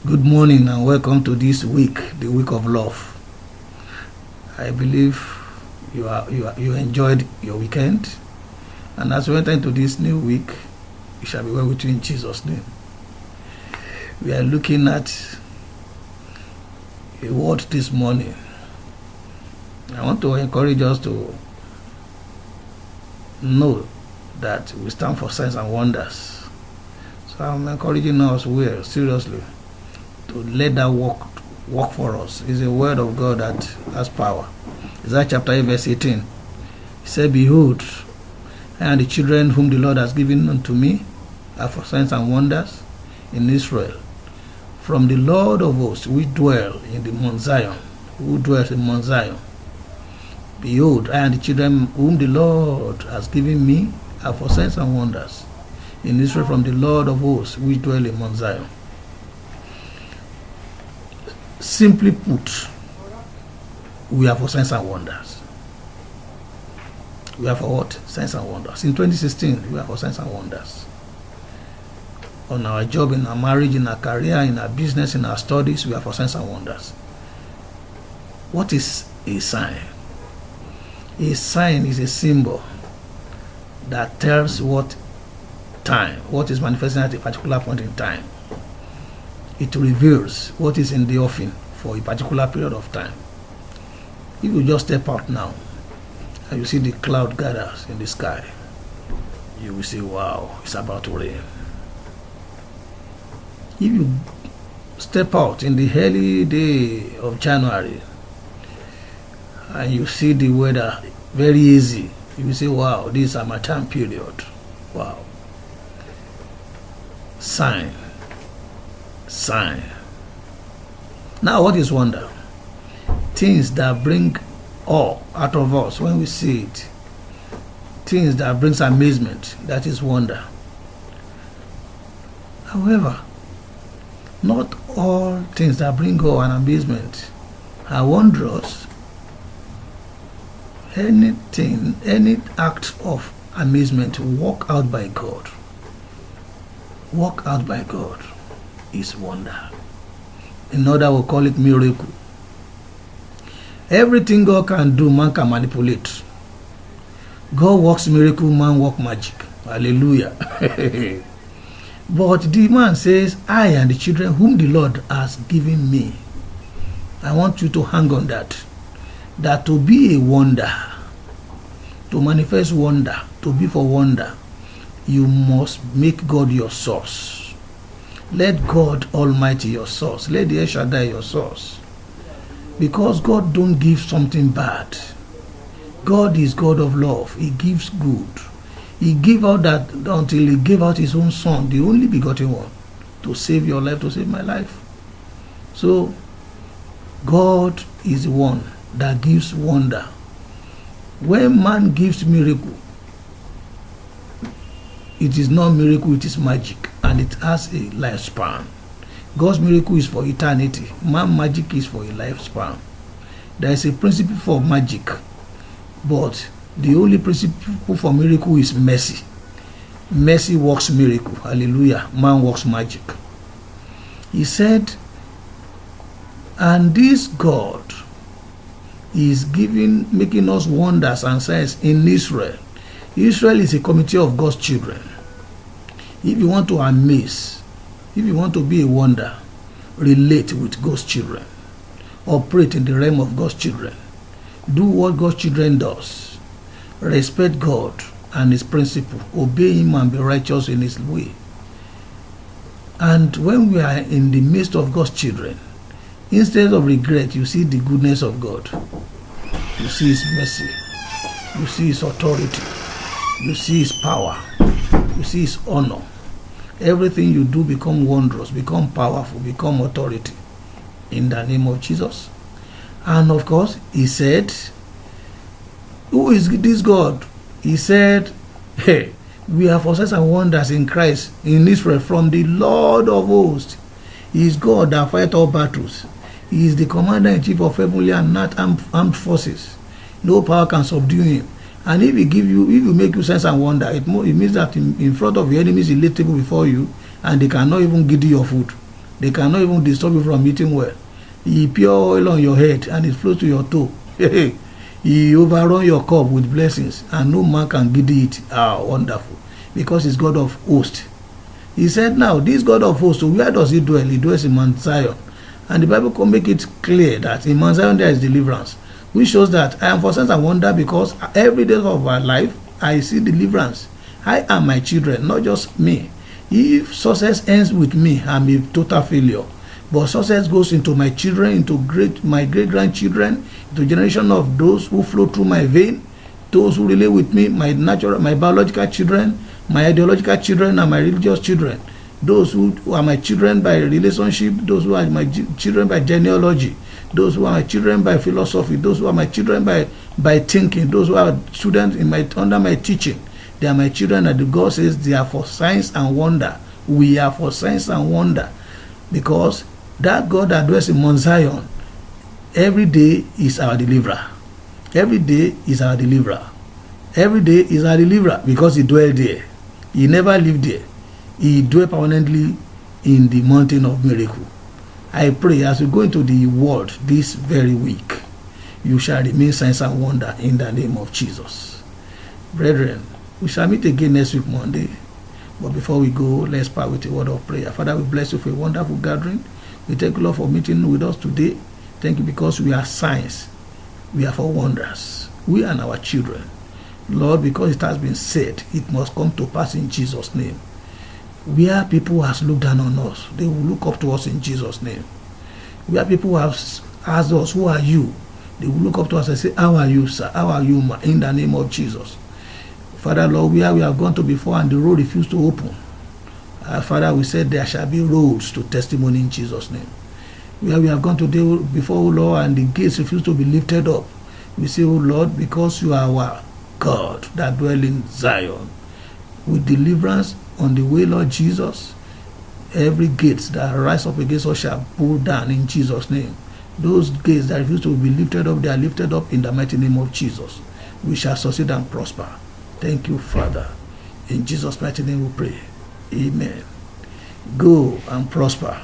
Good morning and welcome to this week, the week of love. I believe you enjoyed your weekend, and as we enter into this new week, it shall be well with you in Jesus' name. We are looking at a word this morning. I want to encourage us to know that we stand for signs and wonders. So I'm encouraging us seriously to let that work for us. It's a word of God that has power. Isaiah chapter 8 verse 18. He said, "Behold, I and the children whom the Lord has given unto me are for signs and wonders in Israel. From the Lord of hosts, which dwell in the Mount Zion, who dwells in Mount Zion. Behold, I and the children whom the Lord has given me are for signs and wonders in Israel, from the Lord of hosts, which dwell in Mount Zion." Simply put, we are for signs and wonders. We are for what? Signs and wonders. In 2016, we are for signs and wonders. On our job, in our marriage, in our career, in our business, in our studies, we are for signs and wonders. What is a sign? A sign is a symbol that tells what is manifesting at a particular point in time. It reveals what is in the offing for a particular period of time. If you just step out now and you see the cloud gathers in the sky, you will say, wow, it's about to rain. If you step out in the early day of January and you see the weather very easy, you will say, wow, this is a Harmattan period. Wow. Sign. Now, what is wonder? Things that bring awe out of us when we see it. Things that brings amazement, that is wonder. However, not all things that bring awe and amazement are wondrous. Any act of amazement worked out by God is wonder. In order, we'll call it miracle. Everything God can do, man can manipulate. God works miracle, man works magic. Hallelujah. But the man says, I and the children whom the Lord has given me. I want you to hang on that. That to be a wonder, to manifest wonder, to be for wonder, you must make God your source. Let God Almighty your source. Let the El Shaddai your source. Because God don't give something bad. God is God of love. He gives good. He gave out that until he gave out his own son, the only begotten one, to save your life, to save my life. So God is the one that gives wonder. When man gives miracle, it is not miracle, it is magic, and it has a lifespan. God's miracle is for eternity. Man magic is for a lifespan. There is a principle for magic, but the only principle for miracle is mercy. Mercy works miracle. Hallelujah. Man works magic. He said, and this God is making us wonders and signs in Israel. Israel is a community of God's children. If you want to amaze, if you want to be a wonder, relate with God's children. Operate in the realm of God's children. Do what God's children does. Respect God and his principle. Obey him and be righteous in his way. And when we are in the midst of God's children, instead of regret, you see the goodness of God. You see his mercy. You see his authority. You see his power. You see his honor. Everything you do become wondrous, become powerful, become authority. In the name of Jesus. And of course, he said, who is this God? He said, hey, we are for signs and wonders in Christ, in Israel, from the Lord of hosts. He is God that fights all battles. He is the commander-in-chief of heavenly and not armed forces. No power can subdue him. And if he make you signs and wonder, it means that in front of your enemies, he laid table before you, and they cannot even give you your food. They cannot even disturb you from eating well. He pour oil on your head and it flows to your toe. He overrun your cup with blessings, and no man can giddy it. Wonderful. Because he's God of hosts. He said, now, this God of hosts, where does he dwell? He dwells in Mount Zion. And the Bible can make it clear that in Mount Zion there is deliverance, which shows that I am for signs and wonder, because every day of my life I see deliverance. I and my children, not just me. If success ends with me, I'm a total failure. But success goes into my children, into my great-grandchildren, into generation of those who flow through my vein, those who relate with me, my biological children, my ideological children, and my religious children. Those who are my children by relationship, those who are my children by genealogy, those who are my children by philosophy, those who are my children by thinking, those who are students under my teaching. They are my children, and God says they are for signs and wonder. We are for signs and wonder, because that God that dwells in Mount Zion every day is our deliverer. Every day is our deliverer. Every day is our deliverer, because he dwelled there. He never lived there. He dwelt permanently in the mountain of miracle. I pray as we go into the world this very week, you shall remain signs and wonder in the name of Jesus. Brethren, we shall meet again next week, Monday. But before we go, let's part with a word of prayer. Father, we bless you for a wonderful gathering. We thank you, Lord, for meeting with us today. Thank you because we are signs. We are for wonders. We and our children. Lord, because it has been said, it must come to pass in Jesus' name. Where people have looked down on us, they will look up to us in Jesus' name. Where people have asked us, who are you? They will look up to us and say, how are you, sir? How are you, ma? In the name of Jesus. Father, Lord, where we have gone to before and the road refused to open. Father, we said there shall be roads to testimony in Jesus' name. Where we have gone today before, O Lord, and the gates refuse to be lifted up. We say, O Lord, because you are our God that dwell in Zion, with deliverance on the way, Lord Jesus, every gate that rise up against us shall pull down in Jesus' name. Those gates that refuse to be lifted up, they are lifted up in the mighty name of Jesus. We shall succeed and prosper. Thank you, Father. In Jesus' mighty name we pray. Amen. Go and prosper,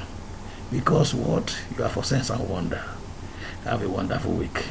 because what? You are for signs and wonder. Have a wonderful week.